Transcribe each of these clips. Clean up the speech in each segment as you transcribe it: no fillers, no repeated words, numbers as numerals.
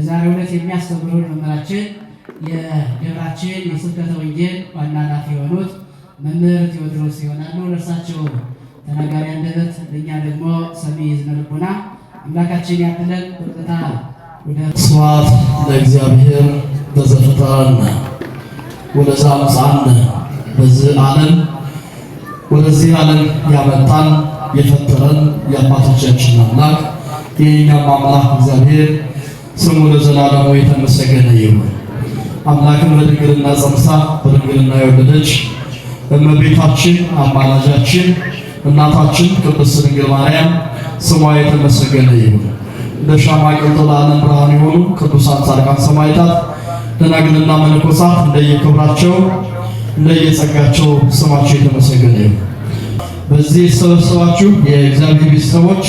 በዛሬው ዕለት የሚያስተምሩን መምህራችን የደብራችን የስብከተ ወንጌል ዋና ኃላፊ የሆኑት መምህር ቴዎድሮስ ይሆናሉ። ለእርሳቸው ተናጋሪ አንደበት፣ ለእኛ ደግሞ ሰሚ እዝነ ልቦና አምላካችን ያድለን። በቀጥታ ወደ ስብሐት ለእግዚአብሔር በዘፈጠረነ ወለዘአምጽአነ ወደዚህ ዓለም ያመጣን የፈጠረን የአባቶቻችን አምላክ የእኛም አምላክ እግዚአብሔር ስሙ ለዘላለሙ የተመሰገነ ይሁን። አምላክን በድንግልና ጸንሳ በድንግልና የወለደች እመቤታችን አማላጃችን እናታችን ቅድስት ድንግል ማርያም ስሟ የተመሰገነ ይሁን። እንደ ሻማ ቀልጦ ለዓለም ብርሃን የሆኑ ቅዱሳን ጻድቃን ሰማዕታት ደናግልና መነኮሳት እንደየክብራቸው እንደየጸጋቸው ስማቸው የተመሰገነ ይሁን። በዚህ የተሰበሰባችሁ የእግዚአብሔር ቤተሰቦች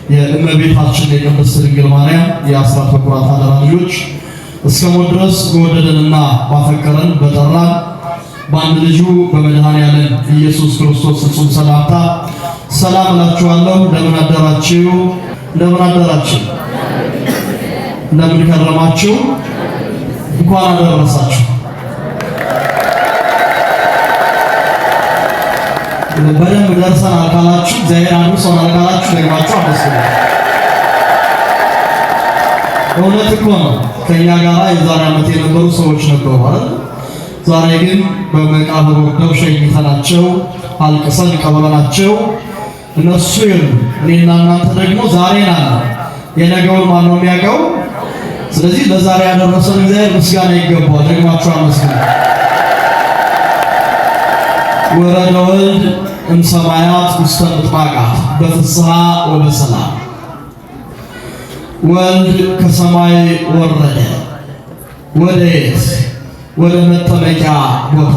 የእመቤታችን የቅድስት ድንግል ማርያም የአስራት በኩራት አደራ ልጆች እስከ ሞት ድረስ በወደደንና ባፈቀረን በጠራን በአንድ ልጁ በመድኃኔዓለም ኢየሱስ ክርስቶስ ፍጹም ሰላምታ ሰላም እላችኋለሁ። እንደምን አደራችሁ? እንደምን አደራችሁ? እንደምን ከረማችሁ? እንኳን አደረሳችሁ። በደንብ ደርሰናል ካላችሁ እግዚአብሔር አድርሶናል ካላችሁ ደግማችሁ አመስግኑ። እውነት እኮ ነው። ከኛ ጋር የዛሬ ዓመት የነበሩ ሰዎች ነበሩ አይደል? ዛሬ ግን በመቃብር ወርደው ሸኝተናቸው አልቅሰን ቀብረናቸው እነሱ ይሉ እኔና እናንተ ደግሞ ዛሬ ናለ። የነገውን ማን ነው የሚያውቀው? ስለዚህ ለዛሬ ያደረሰን እግዚአብሔር ምስጋና ይገባዋል። ደግማችሁ አመስግኑ። ወረደ ወልድ እምሰማያት ውስተ ምጥማቃት በፍስሐ ወበሰላም። ወልድ ከሰማይ ወረደ። ወዴት? ወደ መጠመቂያ ቦታ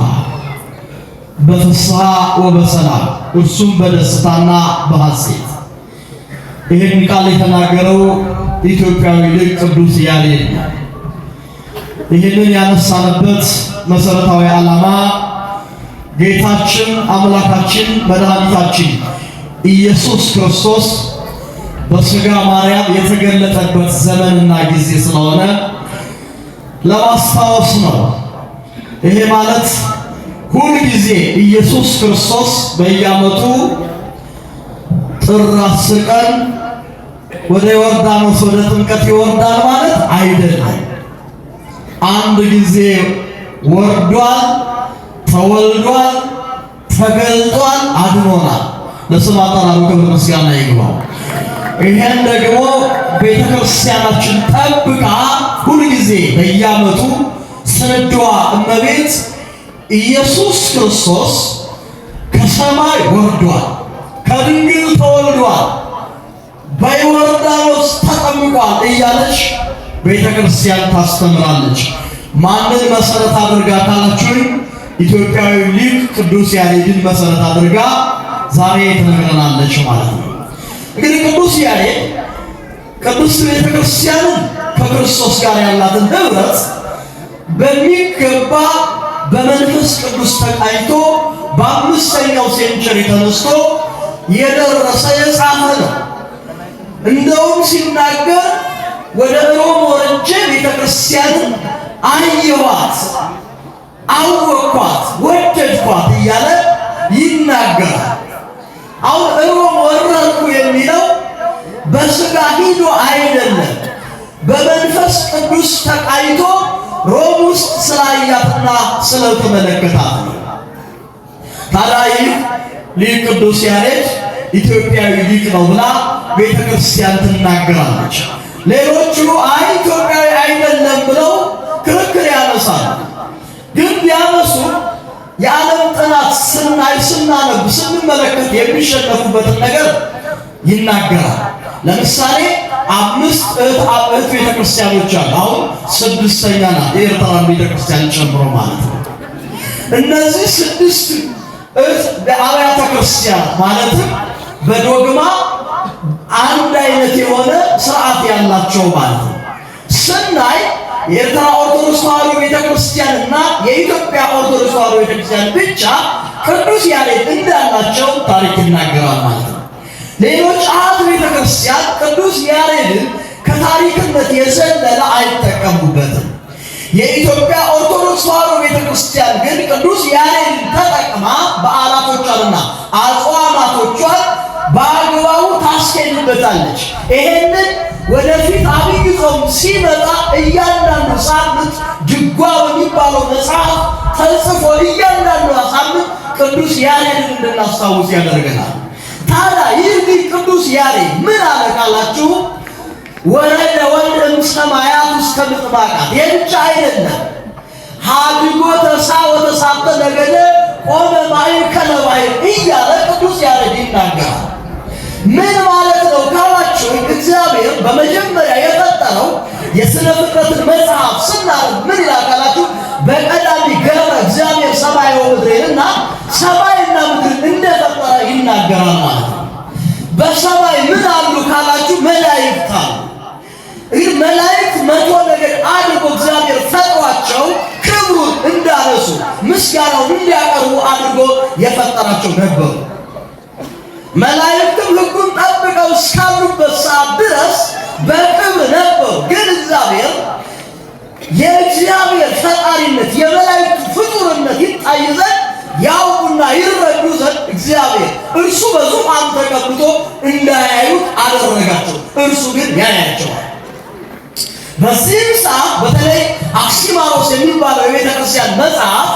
በፍስሐ ወበሰላም፣ እርሱም በደስታና በሐሴት። ይህን ቃል የተናገረው ኢትዮጵያዊ ሊቅ ቅዱስ ያሬድ ነው። ይህንን ያነሳንበት መሰረታዊ ዓላማ ጌታችን አምላካችን መድኃኒታችን ኢየሱስ ክርስቶስ በሥጋ ማርያም የተገለጠበት ዘመንና ጊዜ ስለሆነ ለማስታወስ ነው። ይሄ ማለት ሁል ጊዜ ኢየሱስ ክርስቶስ በየዓመቱ ጥር 10 ቀን ወደ ዮርዳኖስ ወደ ጥምቀት ይወርዳል ማለት አይደለም። አንድ ጊዜ ወርዷል፣ ተወልዷል፣ ተገልጧል፣ አድኖናል። ለስሙ አጠራሩ ክብር ምስጋና ይግባው። ይሄን ደግሞ ቤተክርስቲያናችን ጠብቃ ሁል ጊዜ በየዓመቱ ስንዷ እመቤት ኢየሱስ ክርስቶስ ከሰማይ ወርዷል፣ ከድንግል ተወልዷል፣ በዮርዳኖስ ተጠምቋል እያለች ቤተክርስቲያን ታስተምራለች። ማንን መሰረት አድርጋ ካላችሁ ኢትዮጵያዊ ሊቅ ቅዱስ ያሬድን መሰረት አድርጋ ዛሬ ትነግረናለች ማለት ነው። እንግዲህ ቅዱስ ያሬድ ቅዱስ ቤተክርስቲያንን ከክርስቶስ ጋር ያላትን ህብረት በሚገባ በመንፈስ ቅዱስ ተቃኝቶ በ5ኛው ሴንቸሪ ተነስቶ የደረሰ የጻፈ ነው። እንደውም ሲናገር ወደ ሮም ወርጄ ቤተክርስቲያንን አየኋት፣ አወኳት፣ ወደድኳት እያለ ይናገራል። አሁን ሮም ወረድኩ የሚለው በሥጋ ሂዶ አይደለም፣ በመንፈስ ቅዱስ ተቃኝቶ ሮም ውስጥ ስላያትና ስለተመለከታት ነው። ታዲያ ይህ ሊቅ ቅዱስ ያሬድ ኢትዮጵያዊ ሊቅ ነው ብላ ቤተክርስቲያን ትናገራለች። ሌሎቹ አይ ኢትዮጵያዊ አይደለም ብለው ክርክር ያነሳሉ። ግን ቢያነሱ የዓለም ጥናት ስናነብ ስንመለከት የሚሸነፉበትን ነገር ይናገራል። ለምሳሌ 5 እህት ቤተክርስቲያኖች አሉ። አሁን 6ኛ ናት፣ የኤርትራን ቤተክርስቲያን ጨምሮ ማለት ነው። እነዚህ 6 አብያተ ክርስቲያን ማለትም በዶግማ አንድ አይነት የሆነ ስርዓት ያላቸው ማለት ነው። ስናይ የኤርትራ ኦርቶዶክስ ተዋሕዶ ቤተክርስቲያን እና የኢትዮጵያ ኦርቶዶክስ ተዋሕዶ ቤተክርስቲያን ብቻ ቅዱስ ያሬድ እንዳላቸው ታሪክ ይናገራል ማለት ነው። ሌሎች አሃት ቤተክርስቲያን ቅዱስ ያሬድን ከታሪክነት የዘለለ አይጠቀሙበትም። የኢትዮጵያ ኦርቶዶክስ ተዋሕዶ ቤተክርስቲያን ግን ቅዱስ ያሬድን ተጠቅማ በዓላቶቿንና አጽዋማቶቿን በአግባቡ ታስኬድበታለች። ይሄንን ወደፊት አብይ ጾም ሲመጣ እያንዳንዱ ሳምንት ድጓ በሚባለው መጽሐፍ ተጽፎ እያንዳንዱ ሳምንት ቅዱስ ያሬድን እንድናስታውስ ያደርገናል። ታዲያ ይህ ቅዱስ ያሬድ ምን አለ ካላችሁ ወረደ ወልደ እምሰማያት ውስተ ምጥማቃት የብቻ አይደለም። ሀዲጎ ተሳ ወተሳተ ነገደ ቆመ ማእከለ ባሕር እያለ ቅዱስ ያሬድ ይናገራል። ምን ማለት ነው ካላችሁ እግዚአብሔር በመጀመሪያ የፈጠረው የሥነ ፍጥረትን መጽሐፍ ስናነብ ምን ይላል ካላችሁ በቀዳሚ ገረ እግዚአብሔር ሰማይ ወምድርንና ሰማይና ምድርን እንደፈጠረ ይናገራል ማለት ነው። በሰማይ ምን አሉ ካላችሁ መላእክት አሉ። ይህ መላእክት መቶ ነገር አድርጎ እግዚአብሔር ፈጥሯቸው ክብሩን እንዳነሱ ምስጋናውን እንዲያቀርቡ አድርጎ የፈጠራቸው ነበሩ። መላእክትም ሕጉን ጠብቀው እስካሉበት ሰዓት ድረስ በክብር ነበሩ። ግን እግዚአብሔር የእግዚአብሔር ፈጣሪነት የመላእክቱ ፍጡርነት ይታይ ዘንድ ያውቁና ይረዱ ዘንድ እግዚአብሔር እርሱ በዙፋኑ ተቀምጦ እንዳያዩት አደረጋቸው። እርሱ ግን ያያቸዋል። በዚህ ሰዓት በተለይ አክሲማሮስ የሚባለው የቤተክርስቲያን መጽሐፍ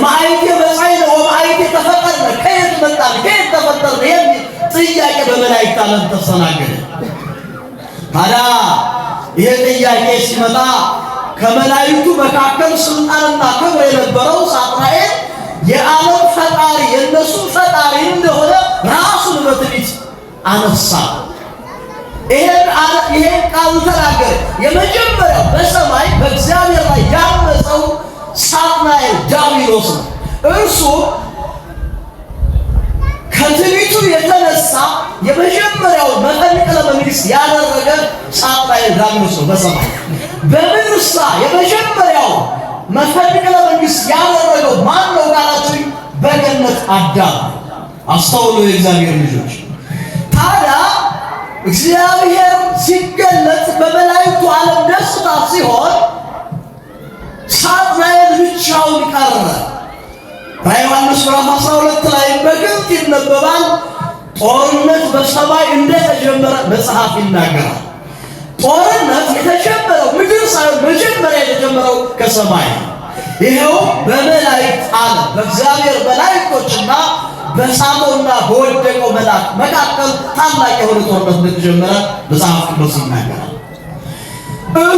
ማይቴ በጻይነ ወማይቴ ተፈጠርነ ከየት መጣን ከየት ተፈጠርነ የሚል ጥያቄ በመላእክት ዓለም ተሰናገደ። ታዲያ ይህ ጥያቄ ሲመጣ ከመላእክቱ መካከል ስልጣንና ክብር የነበረው ሳጥናኤል የዓለም ፈጣሪ የነሱ ፈጣሪ እንደሆነ ራሱን በትዕቢት አነሳ። ይሄን ቃል ተናገረ። የመጀመሪያው በሰማይ በእግዚአብሔር ላይ ያመፀው ሳጥናኤል ዲያብሎስ ነው። እርሱ ከትዕቢቱ የተነሳ የመጀመሪያው መፈንቅለ መንግስት ያደረገ ሳጥናኤል ዲያብሎስ ነው በሰማይ። በምድርሳ የመጀመሪያው መፈንቅለ መንግስት ያደረገው ማን ነው ካላችሁ በገነት አዳም። አስተውሉ የእግዚአብሔር ልጆች። ታዲያ እግዚአብሔር ሲገለጽ በመላእክቱ ዓለም ደስታ ሲሆን ሳጥናኤል ብቻውን ቀረ። በዮሐንስ ምዕራፍ 12 ላይ በግልጥ ይነበባል። ጦርነት በሰማይ እንደተጀመረ መጽሐፍ ይናገራል። ጦርነት የተጀመረው ምድር ሳይሆን መጀመሪያ የተጀመረው ከሰማይ ነው። ይኸው በመላእክት ዓለም በእግዚአብሔር መላእክቶችና በሳተውና በወደቀው መልአክ መካከል ታላቅ የሆነ ጦርነት እንደተጀመረ መጽሐፍ ቅዱስ ይናገራል።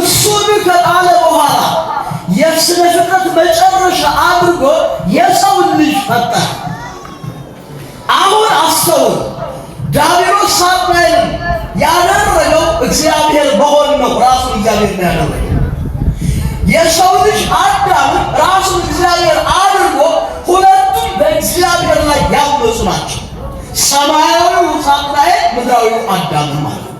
እሱን ከጣለ በኋላ የሥነ ፍጥረት መጨረሻ አድርጎ የሰው ልጅ ፈጠረ። አሁን አስተውል። ዲያብሎስ ሳጥናኤልን ያደረገው እግዚአብሔር መሆን ነው። ራሱን እግዚአብሔር ነው ያደረገው። የሰው ልጅ አዳምን ራሱን እግዚአብሔር አድርጎ ሁለቱም በእግዚአብሔር ላይ ያመፁ ናቸው። ሰማያዊው ሳጥናኤል፣ ምድራዊው አዳም ማለት ነው።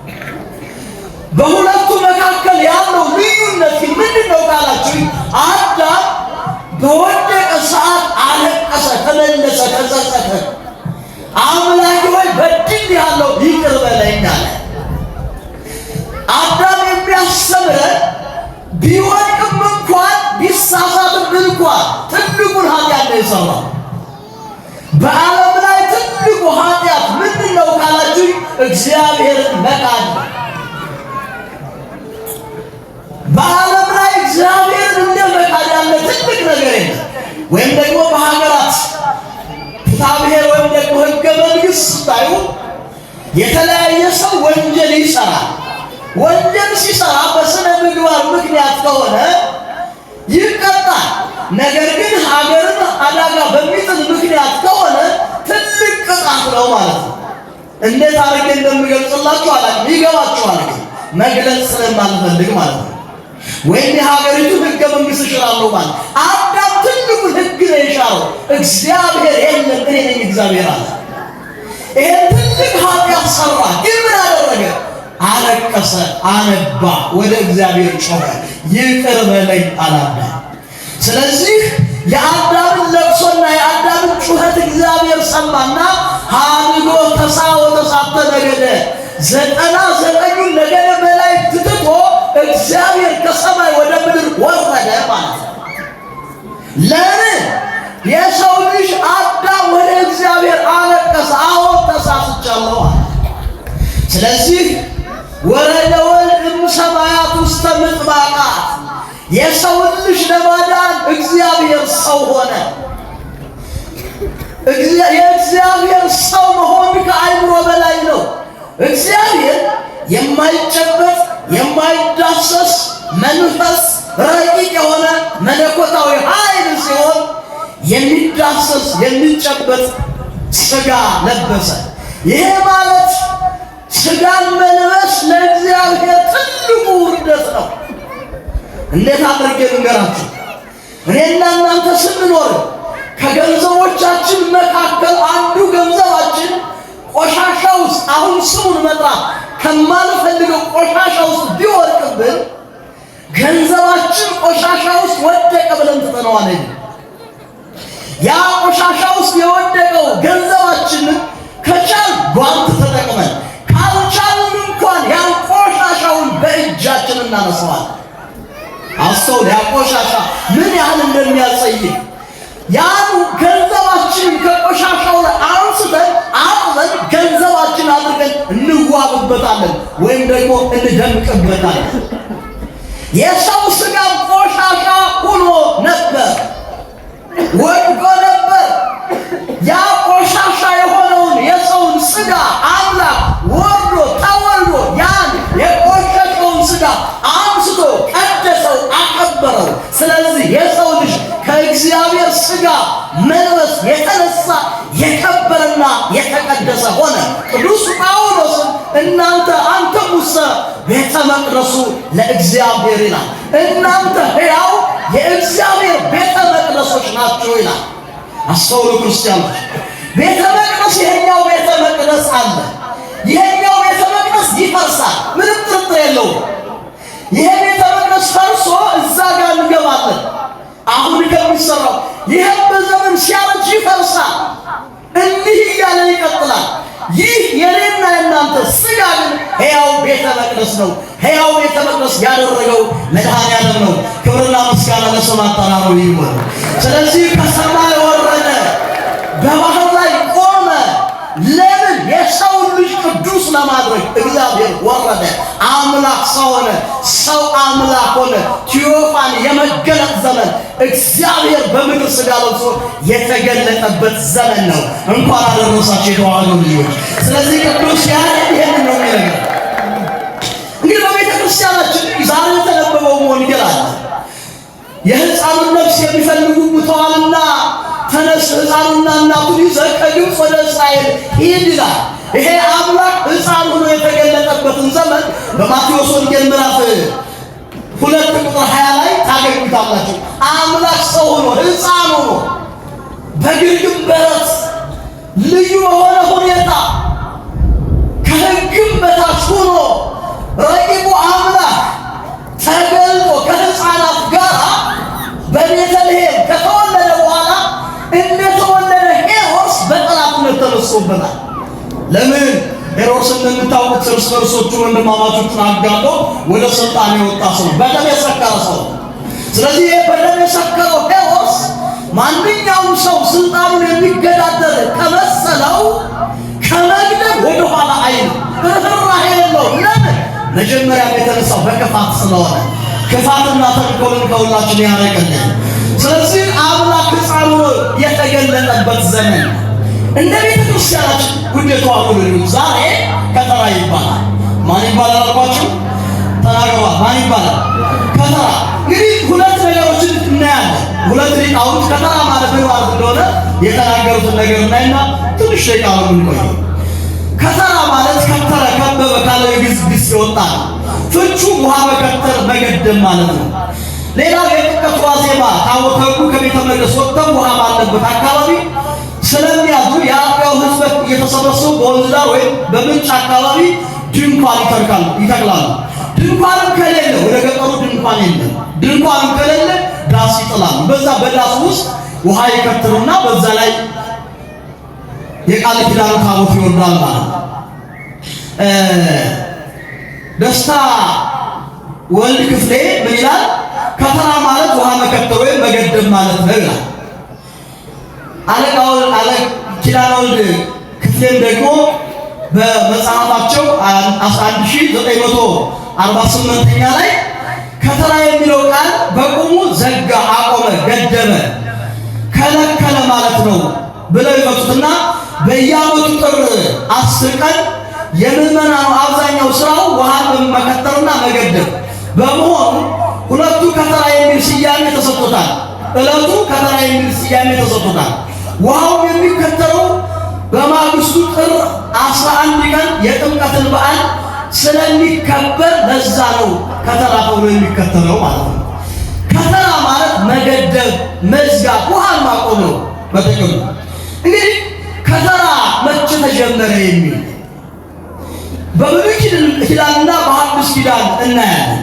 በሁለቱ መካከል ያለው ልዩነት ምንድን ነው ካላችሁ አዳም በወደቀ ሰዓት አለቀሰ፣ ተመለሰ፣ ተጸጸተ። አምላክ ሆይ በድያለሁ ይቅር በለኝ አለ። አዳም የሚያስተምረን ቢወድቅም እንኳን ቢሳሳትም እንኳን ትልቁን ኃጢአት ነው የሰራው። በዓለም ላይ ትልቁ ኃጢአት ምንድን ነው ካላችሁ እግዚአብሔርን መካድ። በዓለም ላይ እግዚአብሔርን እንደ መካድ ያለ ትልቅ ነገር የለም። ወይም ደግሞ በሀገራት ፍትሐብሔር ወይም ደግሞ ሕገ መንግሥት ስታዩ የተለያየ ሰው ወንጀል ይሰራል። ወንጀል ሲሰራ በስነ ምግባር ምክንያት ከሆነ ይቀጣል። ነገር ግን ሀገርን አደጋ በሚጥል ምክንያት ከሆነ ትልቅ ቅጣት ነው ማለት ነው። እንዴት አድርጌ እንደምገልጽላችሁ አላውቅም፣ ይገባችኋል ግን መግለጽ ስለማልፈልግ ማለት ነው። ወይም የሀገሪቱ ሕገ መንግሥት እሽራለሁ ማለት አዳም ትልቁን ሕግ ነው የሻረው። እግዚአብሔር የለም እኔ ነኝ እግዚአብሔር አለ። ይሄን ትልቅ ኃጢአት ሰራ። ግን ምን አደረገ? አለቀሰ፣ አነባ፣ ወደ እግዚአብሔር ጮኸ፣ ይቅር በለኝ አላዳ። ስለዚህ የአዳምን ለቅሶና የአዳምን ጩኸት እግዚአብሔር ሰማና ሀድጎ ተሳ ወተሳተ ነገደ 99ኙን ነገደ መላእክት እግዚአብሔር ከሰማይ ወደ ምድር ወረደ ማለት ነው። ለምን? የሰው ልጅ አዳም ወደ እግዚአብሔር አለቀሰ፣ አዎ ተሳስቻለሁ አለ። ስለዚህ ወረደ ወልድ እምሰማያት ውስተ ምጥማቃት፣ የሰው ልጅ ለማዳን እግዚአብሔር ሰው ሆነ። የእግዚአብሔር ሰው መሆን ከአይምሮ በላይ ነው። እግዚአብሔር የማይጨበጥ የማይዳሰስ መንፈስ ረቂቅ የሆነ መለኮታዊ ኃይል ሲሆን የሚዳሰስ የሚጨበጥ ሥጋ ለበሰ። ይሄ ማለት ሥጋን መልበስ ለእግዚአብሔር ትልቁ ውርደት ነው። እንዴት አድርጌ ልንገራችሁ? እኔና እናንተ ስንኖር ከገንዘቦቻችን መካከል አንዱ ገንዘባችን ቆሻሻ ውስጥ አሁን ስሙን መጥራት ከማልፈልገው ቆሻሻ ውስጥ ቢወድቅብን ገንዘባችን ቆሻሻ ውስጥ ወደቀ ብለን ትተነዋለን። ያ ቆሻሻ ውስጥ የወደቀው ገንዘባችንን ከቻል ጓንት ተጠቅመን ካልቻልን እንኳን ያን ቆሻሻውን በእጃችን እናነሳዋለን። አስተውል፣ ያ ቆሻሻ ምን ያህል እንደሚያጸይፍ። ያን ገንዘባችንን ከቆሻሻው ላይ አንስተን አጥበን ገንዘባችን አድርገን እንዋብበታለን ወይም ደግሞ እንደምቅበታለን። የሰው ሥጋ ቆሻሻ ሆኖ ነበር፣ ወድቆ ነበር። ያ ቆሻሻ የሆነውን የሰውን ሥጋ አምላክ ወርዶ ተወልዶ ያን የቆሸሸውን ሥጋ አንስቶ ቀደሰው፣ አከበረው። ስለዚህ የሰው ልጅ ከእግዚአብሔር ሥጋ መልበስ የተነሳ የከበረና የተቀደሰ ሆነ። ቅዱስ ጳውሎስም አንተ ሙሴ ቤተ መቅደሱ ለእግዚአብሔር ይላል። እናንተ ሕያው የእግዚአብሔር ቤተ መቅደሶች ናቸው ይላል። አስተውሉ ክርስቲያኖች፣ ቤተ መቅደስ ይሄኛው ቤተ መቅደስ አለ። ይሄኛው ቤተ መቅደስ ይፈርሳል፣ ምንም ጥርጥር የለውም። ይሄ ቤተ መቅደስ ፈርሶ እዛ ጋር እንገባለን። አሁን ከሚሰራው ይሄን በዘመን ሲያረጅ ይፈርሳል። እንዲህ እያለ ይቀጥላል። ይህ የኔና የናንተ ሥጋ ግን ሕያው ቤተ መቅደስ ነው። ሕያው ቤተ መቅደስ ያደረገው መድኃኔዓለም ነው። ክብርና ምስጋና ለስሙ አጠራሩ ይሁን። ስለዚህ ከሰማይ ወረደ፣ በባህር ላይ ቆመ። ለምን? የሰው ልጅ ቅዱስ ለማድረግ እግዚአብሔር ወረደ። አምላክ ሰው ሆነ፣ ሰው አምላክ ሆነ። ቲዮፋን የመገለጥ ዘመን እግዚአብሔር በምድር ሥጋ ለብሶ የተገለጠበት ዘመን ነው። እንኳን አደረሳችሁ የተዋህዶ ልጆች። ስለዚህ ቅዱስ ያሬድ ይሄንን ነው የሚለው። እንግዲህ በቤተ ክርስቲያናችን ዛሬ የተነበበው ወንጌል አለ። የሕፃኑን ነፍስ የሚፈልጉ ሙተዋልና ተነስ፣ ሕፃኑና እናቱን ይዘህ ከግብፅ ወደ እስራኤል ሂድ ይላል። ይሄ አምላክ ሕፃን ሆኖ የተገለጠበትን ዘመን በማቴዎስ ወንጌል ምዕራፍ 2 ቁጥር 20 ላይ ታገኙታላችሁ። አምላክ ሰው ሆኖ ሕፃን ሆኖ በግርግም በረት ልዩ በሆነ ሁኔታ ከሕግም በታች ሆኖ ረቂቁ አምላክ ተገልጦ ከሕፃናት ጋር በቤተልሔም ከተወለደ በኋላ እንደተወለደ ሄሮድስ በጠላትነት ተነስቶበታል። ለምን? ሄሮድስ እንደምታውቁት እርስ በርሶቹ ወንድማማቾቹን አጋድሎ ወደ ስልጣን የወጣ ሰው፣ በደም የሰከረ ሰው። ስለዚህ ይህ በደም የሰከረው ሄሮድስ ማንኛውም ሰው ስልጣኑን የሚገዳደር ከመሰለው ከመግደል ወደኋላ አይል፣ ርኅራኄ የለው። ለምን? መጀመሪያም የተነሳው በክፋት ስለሆነ ክፋትና ተንኮልን ከሁላችን ያረቀልን። ስለዚህ አምላክ ሕፃን ሆኖ የተገለጠበት ዘመን እንደ ቤተ ክርስቲያናችን ውዴቷ ሁሉ ዛሬ ከተራ ይባላል። ማን ይባላል አልኳችሁ? ተናገሯ። ማን ይባላል? ከተራ። እንግዲህ ሁለት ነገሮችን እናያለን። ሁለት ሊቃውንት ከተራ ማለት ምን ማለት እንደሆነ የተናገሩትን ነገር እናይና ትንሽ ደቂቃ ነው የምንቆየው። ከተራ ማለት ከተረ፣ ከበበ ካለ ግዝ ግስ ይወጣ ነው። ፍቹ ውሃ መከተር መገደም ማለት ነው። ሌላው የጥምቀት ዋዜማ ታቦታቱ ከቤተ መቅደስ ወጥተው ውሃ ባለበት አካባቢ ስለሚያዙ የአጥቢያው ሕዝብ እየተሰበሰቡ በወንዝ ዳር ወይም በምንጭ አካባቢ ድንኳን ይተክላሉ። ድንኳንም ከሌለ ወደ ገጠሩ ድንኳን የለም። ድንኳንም ከሌለ ዳስ ይጥላሉ። በዛ በዳስ ውስጥ ውሃ ይከትሉና በዛ ላይ የቃል ኪዳኑ ታቦት ይወርዳል ማለት ነው። ደስታ ወልድ ክፍሌ ምን ይላል? ከተራ ማለት ውሃ መከተል ወይም መገደብ ማለት ነው ይላል። አለቃው ኪዳነ ወልድ ክፍሌም ደግሞ በመጽሐፋቸው 1948ኛ ላይ ከተራ የሚለው ቃል በቁሙ ዘጋ፣ አቆመ፣ ገደበ፣ ከለከለ ማለት ነው ብለው ይፈቱትና በየዓመቱ ጥር 10 ቀን የምዕመናኑ አብዛኛው ስራው ውሃን መከተልና መገደብ በመሆኑ ሁለቱ ከተራ የሚል ስያሜ ተሰጥቶታል። ዕለቱ ከተራ የሚል ስያሜ ተሰጥቶታል። ውሃው የሚከተለው በማግስቱ ጥር 11 ቀን የጥምቀትን በዓል ስለሚከበር ለዛ ነው ከተራ ተብሎ የሚከተለው ማለት ነው። ከተራ ማለት መገደብ፣ መዝጋት፣ ውሃን ማቆም ነው በጥቅሉ። እንግዲህ ከተራ መቼ ተጀመረ የሚል በብሉይ ኪዳንና በሐዲስ ኪዳን እናያለን።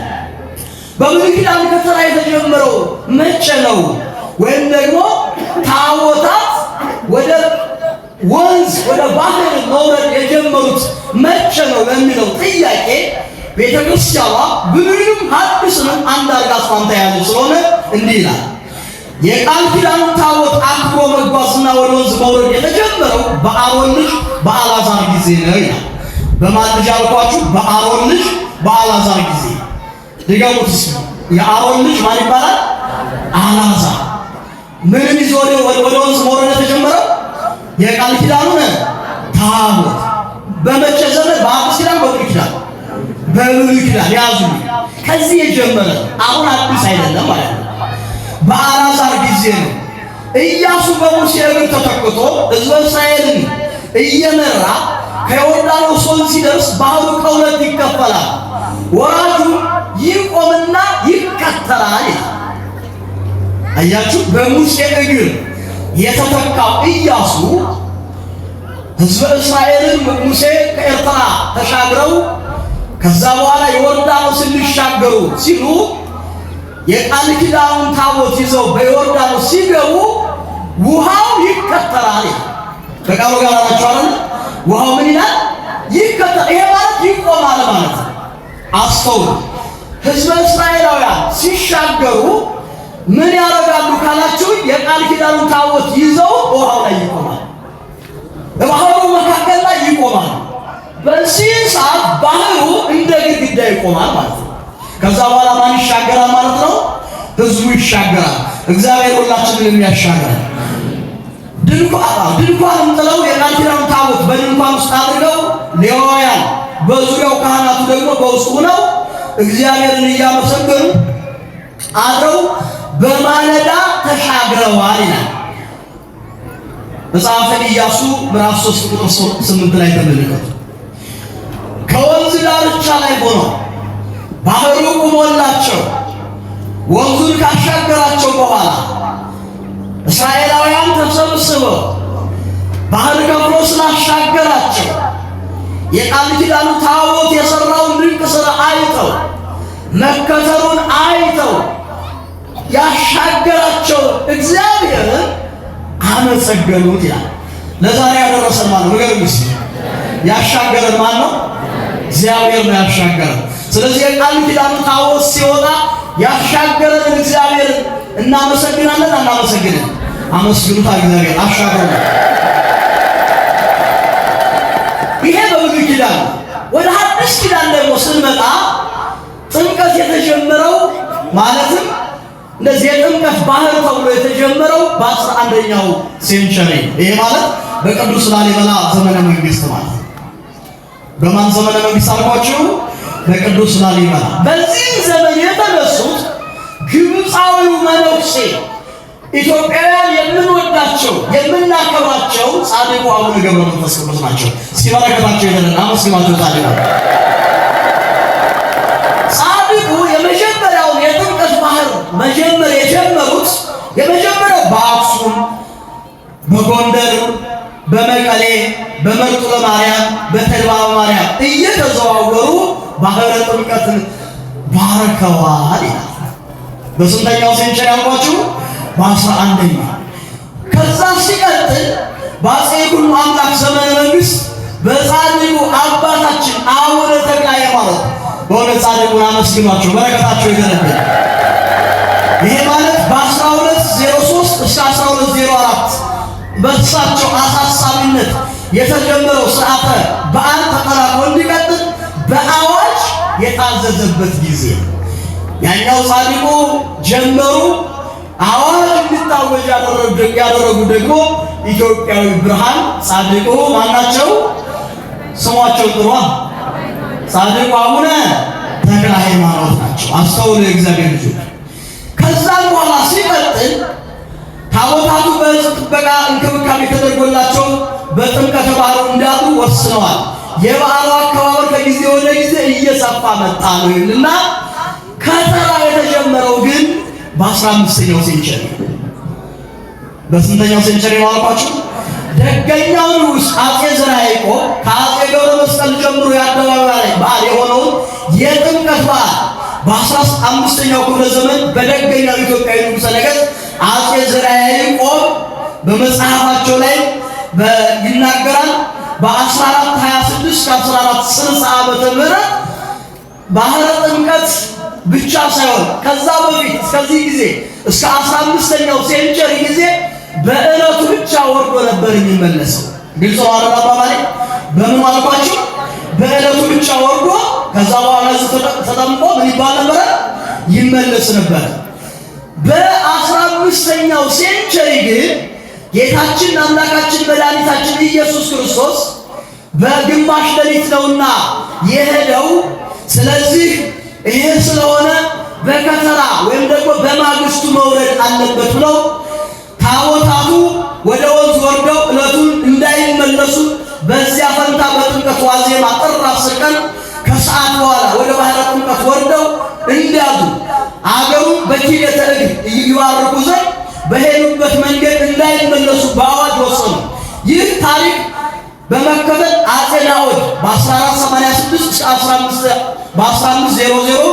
በብሉይ ኪዳን ከተራ የተጀመረው መቼ ነው? ወይም ደግሞ ታቦታት ወደ ወንዝ ወደ ባህር መውረድ የጀመሩት መቼ ነው ለሚለው ጥያቄ ቤተክርስቲያኗ ብሉይንም ሐዲስንም አንድ አድርጋ አስማምታ ያለች ስለሆነ እንዲህ ይላል። የቃል ኪዳኑ ታቦት አክብሮ መጓዝና ወደ ወንዝ መውረድ የተጀመረው በአሮን ልጅ በአልዓዛር ጊዜ ነው ይላል። በማን ልጅ አልኳችሁ? በአሮን ልጅ በአልዓዛር ጊዜ። ድገሙት። የአሮን ልጅ ማን ይባላል? አልዓዛር። ምንም ይዞ ወደ ወንዝ መውረድ የተጀመረው የቃል ኪዳኑን ታቦት በመቼ ዘመን? በአዲስ ኪዳን በብሉይ ኪዳን? በብሉይ ኪዳን ያዙ። ከዚህ የጀመረ አሁን አዲስ አይደለም ማለት ነው። በአልዓዛር ጊዜ ነው። ኢያሱ በሙሴ እግር ተተክቶ ሕዝበ እስራኤልን እየመራ ከዮርዳኖስ ወንዝ ሲደርስ ባህሩ ከሁለት ይከፈላል፣ ወራጁ ይቆምና ይከተላል። አያችሁ፣ በሙሴ እግር የተተካው ኢያሱ ሕዝበ እስራኤልን ሙሴ ከኤርትራ ተሻግረው ከዛ በኋላ የዮርዳኖስን ሊሻገሩ ሲሉ የቃል ኪዳኑን ታቦት ይዘው በዮርዳኖስ ሲገቡ ውሃው ይከተላል። ከቃሉ ጋር ናቸው። ውሃው ምን ይላል? ይከተላል። ይሄ ማለት ይቆማል ማለት ነው። አስተውሉ። ሕዝበ እስራኤላውያን ሲሻገሩ ምን ያደርጋሉ ካላችሁ የቃል ኪዳኑን ታቦት ይዘው ውሃው ላይ ይቆማል። በባህሩ መካከል ላይ ይቆማል። በዚህ ሰዓት ባህሩ እንደ ግድግዳ ይቆማል ማለት ነው። ከዛ በኋላ ማን ይሻገራል ማለት ነው? ሕዝቡ ይሻገራል። እግዚአብሔር ሁላችንን የሚያሻገራል። ድንኳን ጥለው የቃል ኪዳኑን ታቦት በድንኳን ውስጥ አድርገው ሌዋውያን በዙሪያው ካህናቱ ደግሞ በውስጡ ሆነው እግዚአብሔርን እያመሰገኑ አድረው በማለዳ ተሻግረዋል ይላል መጽሐፈ ኢያሱ ምዕራፍ 3 ቁጥር 8 ላይ ተመልከቱ። ከወንዝ ዳርቻ ላይ ሆነው ባህሩ ቆሞላቸው ወንዙን ካሻገራቸው በኋላ እስራኤላውያን ተሰብስበው ባህር ከፍሎ ስላሻገራቸው የቃል ኪዳኑ ታቦት የሰራውን ድንቅ ሥራ አይተው መከተሉን አይተው ያሻገራቸው እግዚአብሔርን አመሰገኑት ይላል። ለዛሬ ያደረሰን ማን ነው? ንገሩኝ እስኪ። ያሻገረን ማን ነው? እግዚአብሔር ነው ያሻገረን። ስለዚህ የቃል ኪዳኑ ታቦት ሲወጣ ያሻገረን እግዚአብሔር እናመሰግናለን። አናመሰግንም? አመስግኑታ። እግዚአብሔር አሻገረን። ይሄ በብሉይ ኪዳን። ወደ ሐዲስ ኪዳን ደግሞ ስንመጣ ጥምቀት የተጀመረው ማለትም እንደዚህ የጥምቀት ባህል ተብሎ የተጀመረው በ11ኛው ሴንቸሪ። ይሄ ማለት በቅዱስ ላሊበላ ዘመነ መንግስት ማለት ነው። በማን ዘመነ መንግስት አልኳችሁ? በቅዱስ ላሊበላ። በዚህ ዘመን የተነሱት ግብፃዊው መነኩሴ ኢትዮጵያውያን የምንወዳቸው የምናከብራቸው ጻድቁ አቡነ ገብረ መንፈስ ቅዱስ ናቸው። እስኪ በረከታቸው ይደረን። አመስግናቸው ጻድቁ። ጻድቁ የመጀመሪያውን የጥምቀት ባህል መጀመር የጀመሩት የመጀመሪያው በአክሱም፣ በጎንደር፣ በመቀሌ፣ በመርጦለ ማርያም፣ በተድባበ ማርያም እየተዘዋወሩ ባህረ ጥምቀትን ባርከዋል ይላል። በስንተኛው ሴንቸሪ ያልኳችሁ? በ11ኛው። ከዛ ሲቀጥል በአፄ ይኩኖ አምላክ ዘመነ መንግስት በጻድቁ አባታችን አቡነ ተክለ ሃይማኖት በእውነት ጻድቁን አመስግኗቸው፣ በረከታቸው ይደረግልን። ይሄ ማለት በ1203 እስከ 1204 በእሳቸው አሳሳቢነት የተጀመረው ስርዓተ በዓል ተጠናክሮ እንዲቀጥል በአዋጅ የታዘዘበት ጊዜ። ያኛው ጻድቁ ጀመሩ፣ አዋጅ እንዲታወጅ ያደረጉ ደግሞ ኢትዮጵያዊ ብርሃን ጻድቁ ማናቸው? ስሟቸው ጥሯ። ጻድቁ አቡነ ተክለ ሃይማኖት ናቸው። አስተውሉ የእግዚአብሔር ልጆች። ከዛም በኋላ ሲቀጥል ታቦታቱ በሕዝብ ጥበቃ እንክብካቤ ተደርጎላቸው በጥምቀተ ባህሩ እንዳሉ ወስነዋል። የበዓሉ አከባበር ከጊዜ ወደ ጊዜ እየሰፋ መጣ ነው ይልና ከተራ የተጀመረው ግን በ15ኛው ሴንቸሪ። በስንተኛው ሴንቸሪ ማለቷችሁ? ደገኛው ንጉሥ አጼ ዘርዓ ያዕቆብ ከአጼ ገብረ መስቀል ጀምሮ የአደባባይ በዓል የሆነውን የጥምቀት በዓል በ15ኛው ክፍለ ዘመን በደገኛው ኢትዮጵያዊ ንጉሠ ነገሥት አጼ ዘርዓ ያዕቆብ በመጽሐፋቸው ላይ ይናገራል። በ1426 ከ1460 ዓመተ ምህረት ባህረ ጥምቀት ብቻ ሳይሆን ከዛ በፊት እስከዚህ ጊዜ እስከ 15ኛው ሴንቸሪ ጊዜ በእለቱ ብቻ ወርዶ ነበር የሚመለሰው። ግልጽ ነው አባባሌ። በምን አልኳችሁ? በእለቱ ብቻ ወርዶ ከዛ በኋላ ተጠምቆ ምን ይባል ነበር? ይመለስ ነበር። በ15ኛው ሴንቸሪ ግን ጌታችን አምላካችን መድኃኒታችን ኢየሱስ ክርስቶስ በግማሽ ሌሊት ነውና የሄደው። ስለዚህ ይሄ ስለሆነ በከተራ ወይም ደግሞ በማግስቱ መውረድ አለበት ብለው ታቦታቱ ወደ ወንዝ ወርደው ዕለቱን እንዳይመለሱ በዚያ ፈንታ በጥምቀት ዋዜማ ጥር 10 ቀን ከሰዓት በኋላ ወደ ባህረ ጥምቀት ወርደው እንዲያዙ አገሩን በኪደተ እግር ይባርኩ ዘንድ በሄዱበት መንገድ እንዳይመለሱ በአዋጅ ወሰኑ። ይህ ታሪክ በመከተል አጼ ናኦድ በ1486 በ1500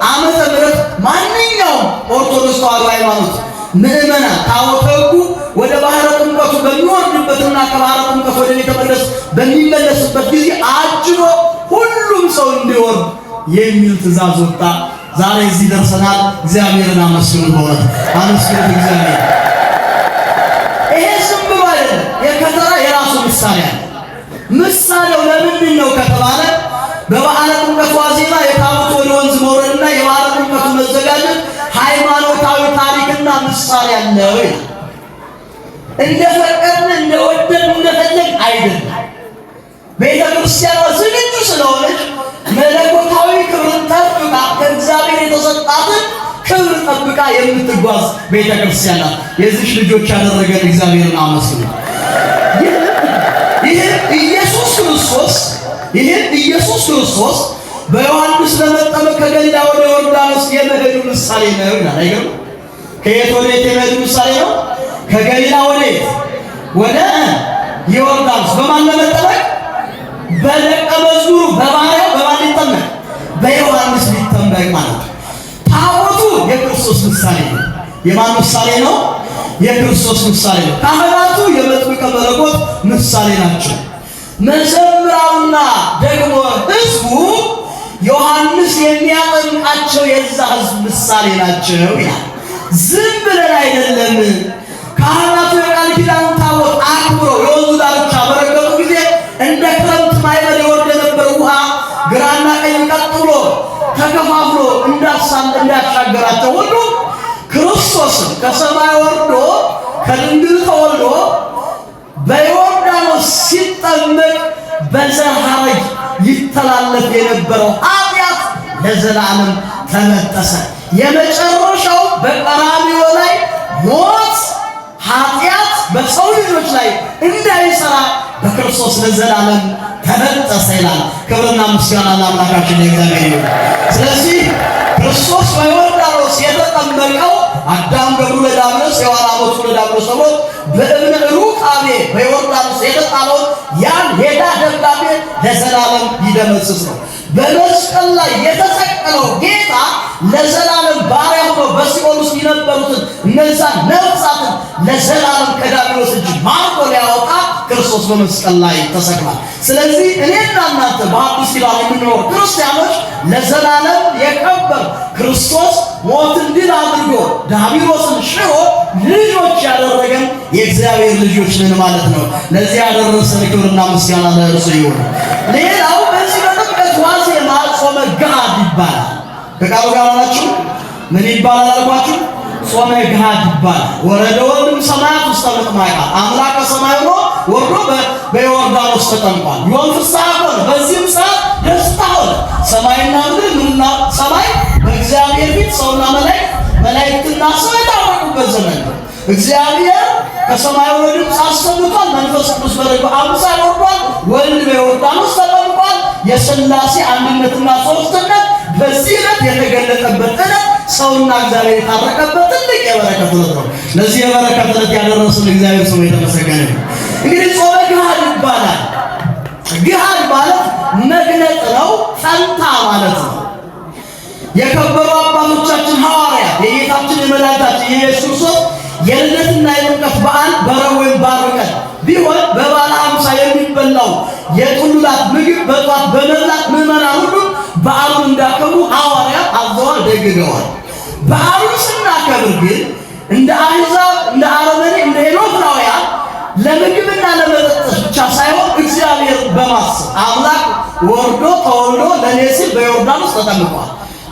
ዓመተ ምህረት ማንኛውም ኦርቶዶክስ ተዋሕዶ ሃይማኖት ምዕመናን ታቦተ ሕጉ ወደ ባህረ ጥምቀቱ በሚወርድበትና ከባህረ ጥምቀቱ ወደ ቤተ መቅደስ በሚመለስበት ጊዜ አጅቦ ሁሉም ሰው እንዲወርድ የሚል ትእዛዝ ወጣ። ዛሬ እዚህ ደርሰናል። እግዚአብሔርን አመስግኑ። በእውነት አመስግኑ እግዚአብሔር። ይሄ ዝም ብሎ አይደለም። የከተራ የራሱ ምሳሌ አለ። ምሳሌው ለምንድን ነው ከተባለ በበዓለ ጥምቀት ዋዜማ የታቦቱ ወደ ወንዝ መውረድና የበዓለ ጥምቀቱ መዘጋጀት ሃይማኖታዊ ታሪክና ምሳሌ አለው ይላል። እንደፈቀድን እንደወደድን እንደፈለግ አይደለም። ቤተ ክርስቲያኗ ዝግጁ ስለሆነች መለኮታዊ ክብርን ጠብቃ ከእግዚአብሔር የተሰጣትን ክብር ጠብቃ የምትጓዝ ቤተ ክርስቲያን ናት። የዚች ልጆች ያደረገን እግዚአብሔርን አመስግኑ። ይህን ኢየሱስ ክርስቶስ በዮሐንስ ለመጠመቅ ከገሊላ ወደ ዮርዳኖስ የመሄዱ ምሳሌ ነው ይላል። አይገርም? ከየት ወደ የት የመሄዱ ምሳሌ ነው? ከገሊላ ወደ ዮርዳኖስ። በማን ለመጠመቅ? በደቀ መዝሙሩ በባሪያው በማን ሊጠመቅ? በዮሐንስ ሊጠመቅ ማለት ነው። ታቦቱ የክርስቶስ ምሳሌ ነው። የማን ምሳሌ ነው? የክርስቶስ ምሳሌ ነው። ካህናቱ የመጥምቀ መለኮት ምሳሌ ናቸው። መዘምራኑና ደግሞ ሕዝቡ ዮሐንስ የሚያጠምቃቸው የዛ ሕዝብ ምሳሌ ናቸው ይላል። ዝም ብለን አይደለም። ካህናቱ የቃል ኪዳኑን ታቦት አክብረው የወንዙ ዳርቻ በረገጡ ጊዜ እንደ ክረምት ማዕበል የወርድ የነበረ ውሃ ግራና ቀኝ ቀጥ ብሎ ተከፋፍሎ እንዳሻገራቸው ሁሉ ክርስቶስም ከሰማይ ወርዶ ከድንግል ተወልዶ በዮርዳኖስ ሲጠመቅ በዘር ሐረግ ይተላለፍ የነበረው ኃጢአት ለዘላለም ተበጠሰ። የመጨረሻው በቀራንዮ ላይ ሞት ኃጢአት በሰው ልጆች ላይ እንዳይሰራ በክርስቶስ ለዘላለም ተበጠሰ ይላል። ክብርና ምስጋና ለአምላካችን ለእግዚአብሔር ይሁን። ስለዚህ ክርስቶስ በዮርዳኖስ የተጠመቀው አዳም ገብሩ ለዳብሎስ ሔዋን አመቱ ለዳብሎስ ተብሎ በእብነ ሩካቤ በዮርዳኖስ የተጣለው ያን የዕዳ ደብዳቤ ለዘላለም ይደመስስ ነው። በመስቀል ላይ የተሰቀለው ጌታ ለዘላለም ባሪያ ሆኖ በሲኦል ውስጥ የነበሩትን እነዛ ነፍሳትን ለዘላለም ከዲያብሎስ እጅ ማርኮ ሊያወጣ ክርስቶስ ክርስቶስ በመስቀል ላይ ተሰቅሏል። ስለዚህ እኔና እናንተ በአዲስ ኪዳን የምንኖር ክርስቲያኖች ለዘላለም የከበር ክርስቶስ ሞትን ድል አድርጎ ዲያብሎስን ሽሮ ልጆች ያደረገን የእግዚአብሔር ልጆች ነን ማለት ነው። ለዚህ ያደረሰን ክብርና ምስጋና ለእርሱ ይሁን። ሌላው በዚህ በጥምቀት ዋዜማ ጾመ ገሃድ ይባላል። ከቃሉ ጋር ናችሁ? ምን ይባላል አልኳችሁ? ጾመ ገሃድ ይባላል። ወረደ ወልድም ሰማያት ውስጥ ተጠምቋል። አምላክ ከሰማይ ሆኖ ወርዶ በዮርዳኖስ ተጠምቋል። ዮም ፍስሐ ሆነ። በዚህም ሰዓት ደስታ ሆነ። ሰማይና ምድርና ሰማይ በእግዚአብሔር ፊት ሰውና መላእክትና ሰው የታረቁበት ዘመን ነው። እግዚአብሔር ከሰማይ ወደ ድምፅ አሰምቷል። መንፈስ ቅዱስ በረዶ አምሳል ወርዷል። ወልድ በዮርዳኖስ ተጠምቋል። የሥላሴ አንድነትና ሦስትነት በዚህ ዕለት የተገለጠበት ዕለት ሰውና እግዚአብሔር የታረቀበት ትልቅ የበረከት ዕለት ነው። ለዚህ የበረከት ዕለት ያደረሰን እግዚአብሔር ስሙ የተመሰገነ ነው። እንግዲህ ጾመ ገሃድ ይባላል። ገሃድ ማለት መግለጥ ነው፣ ፈንታ ማለት ነው። የከበሩ አባቶቻችን ሐዋርያት የጌታችን የመድኃኒታችን የኢየሱስ ክርስቶስ የልደትና የጥምቀት በዓል በረቡዕ ወይም በዓርብ ቀን ቢሆን በበዓለ ኀምሳ የሚበላው የጥሉላት ምግብ በጧት በመብላት ምዕመናን ሁሉ በዓሉን እንዳከብሩ ሐዋርያት አዘዋል፣ ደግገዋል። በዓሉን ስናከብር ግን እንደ አሕዛብ፣ እንደ አረመኔ፣ እንደ ሄኖፍላውያን ለምግብና ለመጠጥ ብቻ ሳይሆን እግዚአብሔር በማሰብ አምላክ ወርዶ ተወልዶ ለኔ ሲል በዮርዳኖስ ተጠምቋል።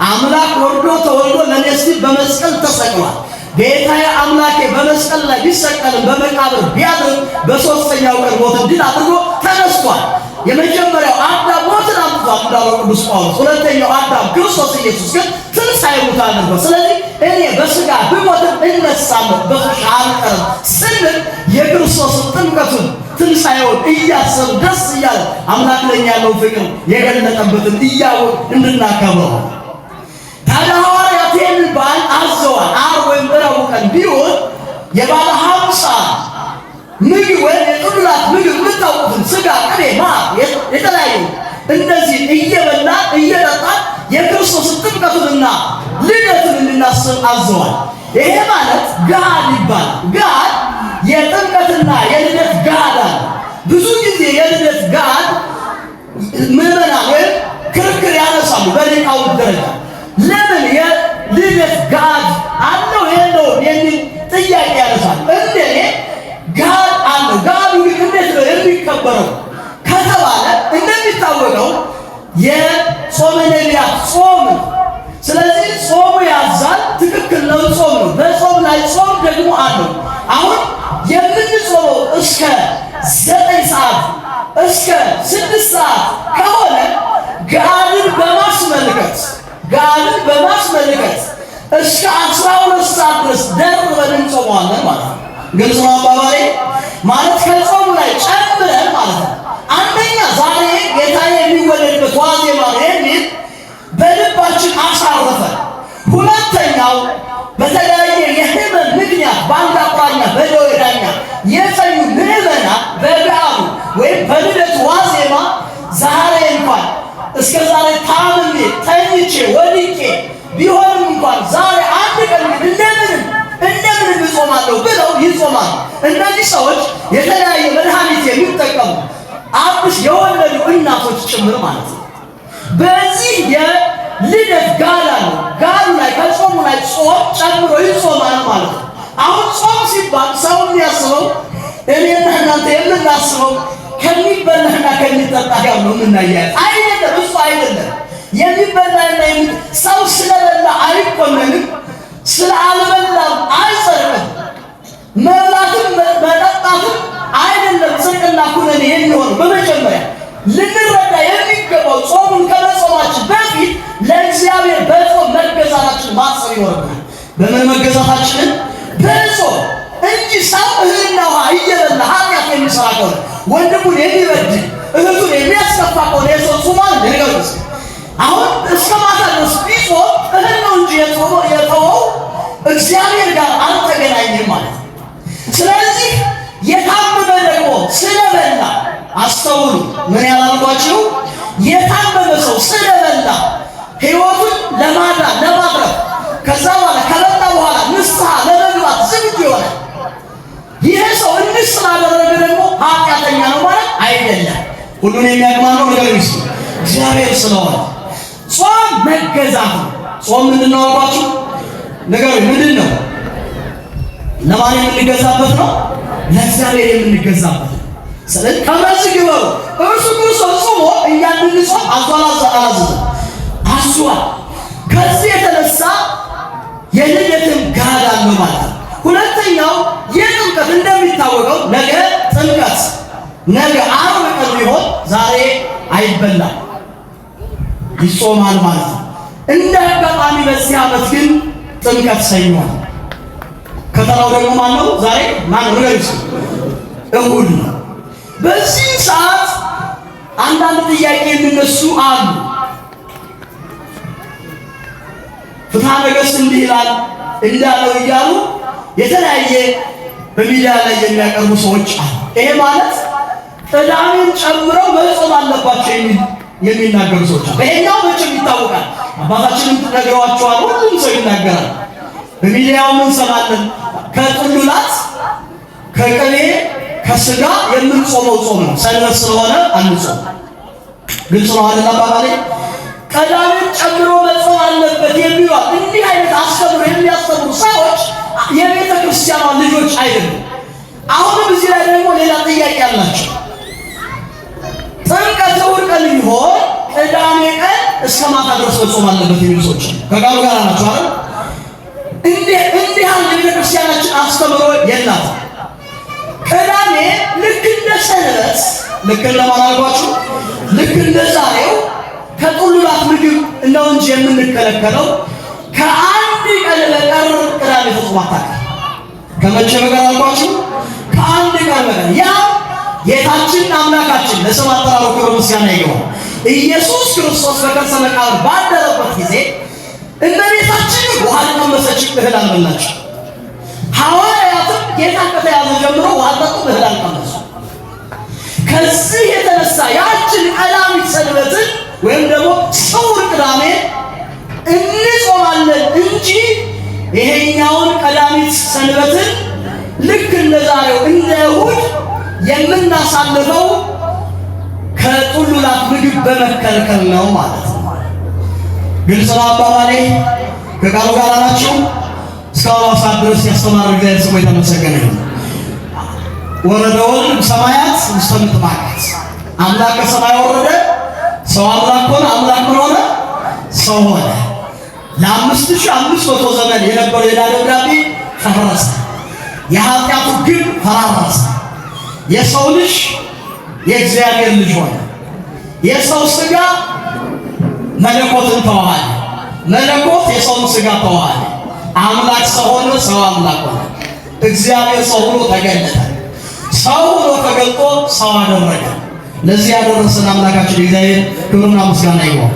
አምላክ ወርዶ ተወልዶ ለኔ ሲል በመስቀል ተሰቅሏል። ጌታዬ አምላኬ በመስቀል ላይ ቢሰቀልም በመቃብር ቢያድርም በሦስተኛው ቀን ሞትን ድል አድርጎ ተነስቷል። የመጀመሪያው አዳም ሞትን አምጥቷል እንዳለው ቅዱስ ጳውሎስ። ሁለተኛው አዳም ክርስቶስ ኢየሱስ ግን ትንሣኤ ሙታን ነበር። ስለዚህ እኔ በሥጋ ብሞትም እነሳለሁ በፍርድ አልቀርም ስንል የክርስቶስን ጥምቀቱን ትንሣኤውን እያሰብን ደስ እያለ አምላክ ለኛ ያለው ፍቅር የገለጠበትን እያወቅን እንድናከብረው ታዲያ ሐዋርያት ይህንን በዓል አዘዋል። ዓርብ ወይም ረቡዕ ቀን ቢሆን የበዓለ ኀምሳ ምግብ ወይም የጥሉላት ምግብ የምታውቁትን ሥጋ፣ ቅቤ፣ ማር የተለያዩ እንደዚህ እየበላን እየጠጣን የክርስቶስን ጥምቀቱንና ልደቱን እንድናስብ አዘዋል። ይሄ ማለት ገሃድ ይባላል። ገሃድ የጥምቀትና የልደት ገሃድ አለ። ብዙ ጊዜ የልደት ገሃድ ምዕመናን ወይም ክርክር ያነሳሉ በሊቃውንት ደረጃ። ለምን የልደት ገሃድ አለው የለውም የሚል ጥያቄ ያነሳል። እንደኔ ገሃድ አለው። ገሃዱ እንዴት ነው የሚከበረው ከተባለ እንደሚታወቀው የጾመ ነቢያት ጾም ነው። ስለዚህ ጾሙ ያዛል። ትክክል ነው፣ ጾም ነው። በጾም ላይ ጾም ደግሞ አለው። አሁን የምንጾመው እስከ 9 ሰዓት እስከ 6 ሰዓት ከሆነ ገሃድን በማስመልከት እስከ 12 ሰዓት ድረስ ደርበን እንጾመዋለን ማለት ነው። ግልጽ ነው አባባሌ? ማለት ከጾሙ ላይ ጨምረን ማለት ነው። አንደኛ ዛሬ ጌታዬ የሚወለድበት ዋዜማ ነው የሚል በልባችን አሳረፈን። ሁለተኛው በተለያየ የሕመም ምክንያት በአንድ አቁራኛ በደዌ ዳኛ የተኙ ምዕመናን በበዓሉ ወይም በልደቱ ዋዜማ ዛሬ እንኳን እስከ ዛሬ ታምሜ ተኝቼ ወድቄ ቢሆንም እንኳን ዛሬ አንድ ቀን እንደምንም እጾማለሁ ብለው ይጾማሉ። እነዚህ ሰዎች የተለያየ መድኃኒት የሚጠቀሙ አዲስ የወለዱ እናቶች ጭምር ማለት ነው። በዚህ የልደት ገሃድ ነው። ገሃዱ ላይ ከጾሙ ላይ ጾም ጨምሮ ይጾማል ማለት ነው። አሁን ጾም ሲባል ሰው የሚያስበው እኔና እናንተ የምናስበው ከሚበላና ከሚጠጣ ጋር ነው የምናያየው። አይደለም፣ እሱ አይደለም። የሚበላና ሰው ስለበላ አይቆመንም፣ ስላልበላም አይጸድቅም። መብላትም መጠጣትም አይደለም ጽድቅና ኩነኔ የሚሆነው። በመጀመሪያ ልንረዳ የሚገባው ጾሙን ከመጾማችን በፊት ለእግዚአብሔር በጾም መገዛታችን ማሰብ ይኖርብናል። በምን መገዛታችንን? በጾም እንጂ ሰው እህልና ውሃ እየበላ ኃጢአት የሚሰራ ከሆነ ወንድሙን የሚበድል እህቱን የሚያስከፋ ከሆነ የሰው ጾሟል ነገር ውስጥ አሁን እስከ ማታ ድረስ ቢጾም እህል ነው እንጂ የተወው እግዚአብሔር ጋር አልተገናኘም ማለት ነው። ስለዚህ የታመመ ደግሞ ስለበላ አስተውሉ። ምን ያላልኳችሁ? የታመመ ሰው ስለበላ ሕይወቱን ለማዳን ለማትረፍ ከዛ በኋላ ከበላ በኋላ ንስሐ ለመግባት ዝግጁ ይሆናል። ይህ ሰው እንዲህ ስላደረገ ደግሞ ኃጢአተኛ ነው አይደለም። ሁሉን የሚያቅማነው ነገር ይስጥ እግዚአብሔር ስለሆነ ጾም መገዛት ነው። ጾም ምንድን ነው አልኳችሁ? ነገር ምንድን ነው? ለማን የምንገዛበት ነው? ለእግዚአብሔር የምንገዛበት ነው። ስለዚህ ከመዝግ ይበሩ እርሱ ክርስቶስ ጾሞ እኛን እንድንጾም አዟል። ከዚህ የተነሳ የልደትም ጋድ አለው ማለት ነው። ሁለተኛው የጥምቀት እንደሚታወቀው ነገ ጥምቀት ነገ ዓርብ ቀን ቢሆን ዛሬ አይበላም ይጾማል ማለት ነው። እንደ አጋጣሚ በዚህ ዓመት ግን ጥምቀት ሰኞ ነው። ከተራው ደግሞ ማን ነው? ዛሬ ማን ነው? እሁድ ነው። በዚህ ሰዓት አንዳንድ ጥያቄ የሚነሱ አሉ። ፍትሐ ነገሥት እንዲህ ይላል እንዳለው እያሉ የተለያየ በሚዲያ ላይ የሚያቀርቡ ሰዎች አሉ። ይሄ ማለት ቅዳሜን ጨምረው መጾም አለባቸው የሚናገሩ ሰዎች አሉ። ይሄኛው መቼም ይታወቃል። አባታችንም ነግረዋቸዋል። ሁሉም ሰው ይናገራል። በሚዲያው ምን ሰማለን? ከጥሉላት ከቅቤ ከስጋ የምንጾመው ጾም ነው። ሰንበት ስለሆነ አንጾም። ግልጽ ነው አይደል? አባባሌ ቅዳሜን ጨምሮ መጾም አለበት የሚሉ እንዲህ አይነት አስተምሮ የሚያስተምሩ ሰዎች የቤተ ክርስቲያኗ ልጆች አይደሉም። አሁንም እዚህ ላይ ደግሞ ሌላ ጥያቄ አላቸው። ጥምቀት እሑድ ቀን ቢሆን ቅዳሜ ቀን እስከ ማታ ድረስ መጾም አለበት የሚሉ ሰዎች ከቃሉ ጋር ናቸው አይደል? እንዲህ ያለ የቤተ ክርስቲያናችን አስተምሮ የላትም። ቅዳሜ ልክ እንደ ሰንበት ልክ እንደማን አልኳችሁ? ልክ እንደ ዛሬው ከጥሉላት ምግብ ነው እንጂ የምንከለከለው ከአንድ ቀን በቀር ቅዳሜ ተጾም አታውቅም። ከመቼ በቀር አልኳችሁ? ከአንድ ቀን በቀር ያ ጌታችን አምላካችን ለስም አጠራሩ ክብር ምስጋና ይግባው ኢየሱስ ክርስቶስ በከርሰ መቃብር ባደረበት ጊዜ እመቤታችን ውሃ ቀመሰች፣ እህል አልበላችም። ሐዋርያትም ጌታ ከተያዘ ጀምሮ ውሃ ጠጡ፣ እህል አልቀመሱ። ከዚህ የተነሳ ያችን ቀዳሚት ሰንበትን ወይም ደግሞ ስውር ቅዳሜ እንጾማለን እንጂ ይሄኛውን ቀዳሚት ሰንበትን ልክ እንደ ዛሬው እንደ እሑድ የምናሳልፈው ከጥሉላት ምግብ በመከልከል ነው ማለት ነው። ግልጽ ነው አባባሌ? ከቃሉ ጋር ናቸው። እስካሁን ሰዓት ድረስ ያስተማረ እግዚአብሔር ስሙ የተመሰገነ ይሁን። ወረደ ወልድ ሰማያት ውስተ ምጥማቃት። አምላክ ከሰማይ ወረደ፣ ሰው አምላክ ሆነ። አምላክ ምን ሆነ? ሰው ሆነ። ለ5500 ዘመን የነበረው የዕዳ ደብዳቤ ፈረሰ። የኃጢአቱ ግብ ፈራረሰ። የሰው ልጅ የእግዚአብሔር ልጅ ሆነ። የሰው ሥጋ መለኮትን ተዋሃደ። መለኮት የሰውን ሥጋ ተዋሃደ። አምላክ ሰው ሆነ፣ ሰው አምላክ ሆነ። እግዚአብሔር ሰው ሆኖ ተገለጠ። ሰው ሆኖ ተገልጦ ሰው አደረገ። ለዚህ ያደረሰን አምላካችን እግዚአብሔር ክብርና ምስጋና ይግባው።